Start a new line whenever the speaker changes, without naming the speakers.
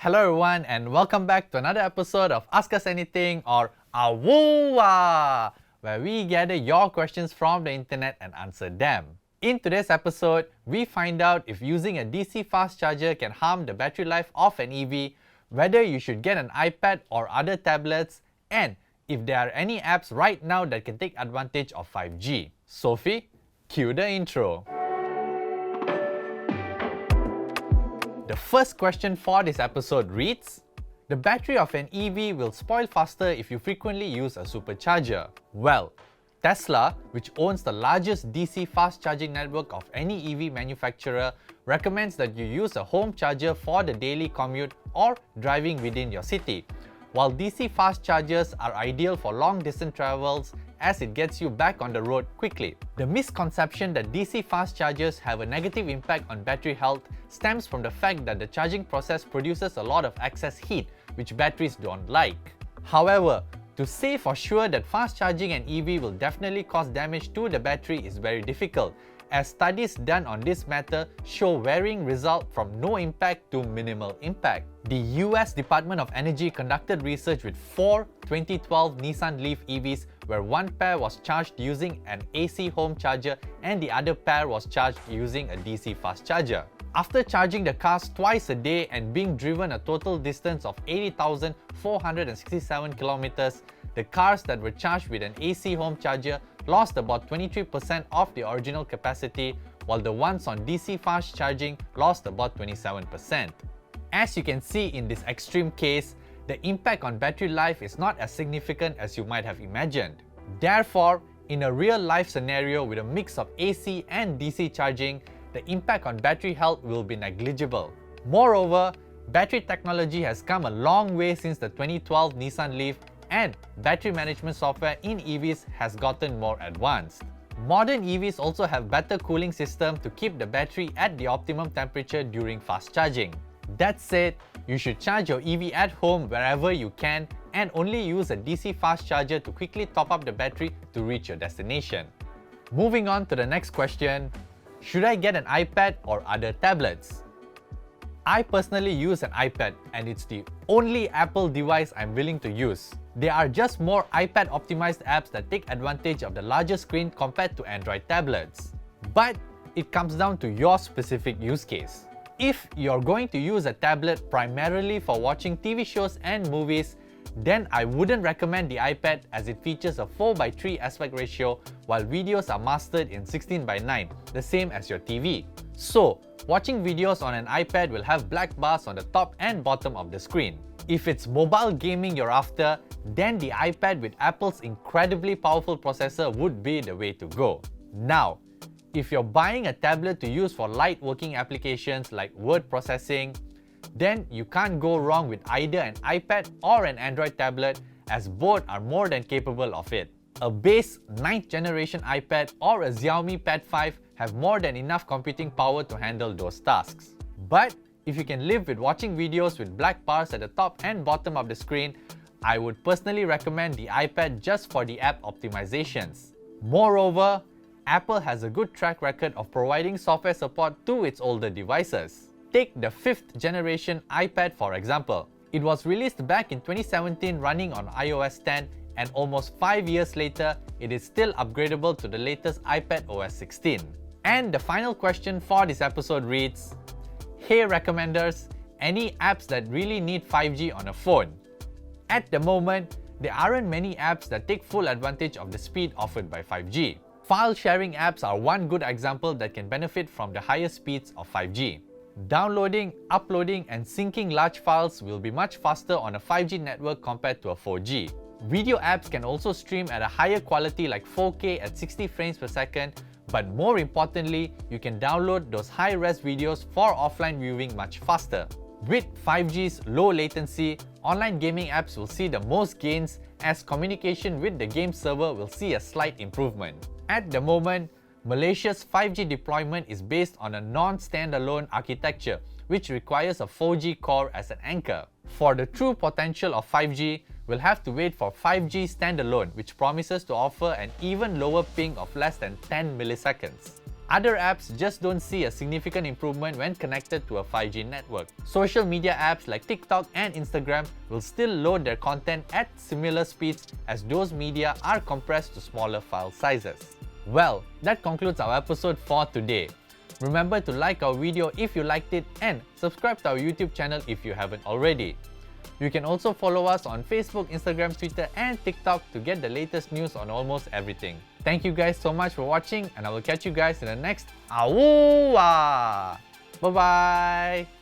Hello everyone and welcome back to another episode of Ask Us Anything or Awoowa, where we gather your questions from the internet and answer them. In today's episode, we find out if using a DC fast charger can harm the battery life of an EV, whether you should get an iPad or other tablets, and if there are any apps right now that can take advantage of 5G. Sophie, cue the intro. The first question for this episode reads, the battery of an EV will spoil faster if you frequently use a supercharger. Well, Tesla, which owns the largest DC fast charging network of any EV manufacturer, recommends that you use a home charger for the daily commute or driving within your city. While DC fast chargers are ideal for long-distance travels as it gets you back on the road quickly. The misconception that DC fast chargers have a negative impact on battery health stems from the fact that the charging process produces a lot of excess heat, which batteries don't like. However, to say for sure that fast charging an EV will definitely cause damage to the battery is very difficult, as studies done on this matter show varying results from no impact to minimal impact. The US Department of Energy conducted research with 4 2012 Nissan Leaf EVs where one pair was charged using an AC home charger and the other pair was charged using a DC fast charger. After charging the cars twice a day and being driven a total distance of 80,467 kilometers, the cars that were charged with an AC home charger lost about 23% of the original capacity, while the ones on DC fast charging lost about 27%. As you can see in this extreme case, the impact on battery life is not as significant as you might have imagined. Therefore, in a real-life scenario with a mix of AC and DC charging, the impact on battery health will be negligible. Moreover, battery technology has come a long way since the 2012 Nissan Leaf, and battery management software in EVs has gotten more advanced. Modern EVs also have better cooling system to keep the battery at the optimum temperature during fast charging. That said, you should charge your EV at home wherever you can and only use a DC fast charger to quickly top up the battery to reach your destination. Moving on to the next question, should I get an iPad or other tablets? I personally use an iPad and it's the only Apple device I'm willing to use. There are just more iPad optimized apps that take advantage of the larger screen compared to Android tablets. But it comes down to your specific use case. If you're going to use a tablet primarily for watching TV shows and movies, then I wouldn't recommend the iPad as it features a 4:3 aspect ratio while videos are mastered in 16:9, the same as your TV. So, watching videos on an iPad will have black bars on the top and bottom of the screen. If it's mobile gaming you're after, then the iPad with Apple's incredibly powerful processor would be the way to go. Now, if you're buying a tablet to use for light working applications like word processing, then you can't go wrong with either an iPad or an Android tablet, as both are more than capable of it. A base 9th generation iPad or a Xiaomi Pad 5 have more than enough computing power to handle those tasks. But if you can live with watching videos with black bars at the top and bottom of the screen, I would personally recommend the iPad just for the app optimizations. Moreover, Apple has a good track record of providing software support to its older devices. Take the 5th generation iPad for example. It was released back in 2017 running on iOS 10, and almost 5 years later, it is still upgradable to the latest iPad OS 16. And the final question for this episode reads, hey recommenders, any apps that really need 5G on a phone? At the moment, there aren't many apps that take full advantage of the speed offered by 5G. File sharing apps are one good example that can benefit from the higher speeds of 5G. Downloading, uploading and syncing large files will be much faster on a 5G network compared to a 4G. Video apps can also stream at a higher quality like 4K at 60 frames per second, but more importantly, you can download those high-res videos for offline viewing much faster. With 5G's low latency, online gaming apps will see the most gains as communication with the game server will see a slight improvement. At the moment, Malaysia's 5G deployment is based on a non-standalone architecture, which requires a 4G core as an anchor. For the true potential of 5G, we'll have to wait for 5G standalone, which promises to offer an even lower ping of less than 10 milliseconds. Other apps just don't see a significant improvement when connected to a 5G network. Social media apps like TikTok and Instagram will still load their content at similar speeds as those media are compressed to smaller file sizes. Well, that concludes our episode for today. Remember to like our video if you liked it and subscribe to our YouTube channel if you haven't already. You can also follow us on Facebook, Instagram, Twitter and TikTok to get the latest news on almost everything. Thank you guys so much for watching and I will catch you guys in the next Awoowa! Bye bye!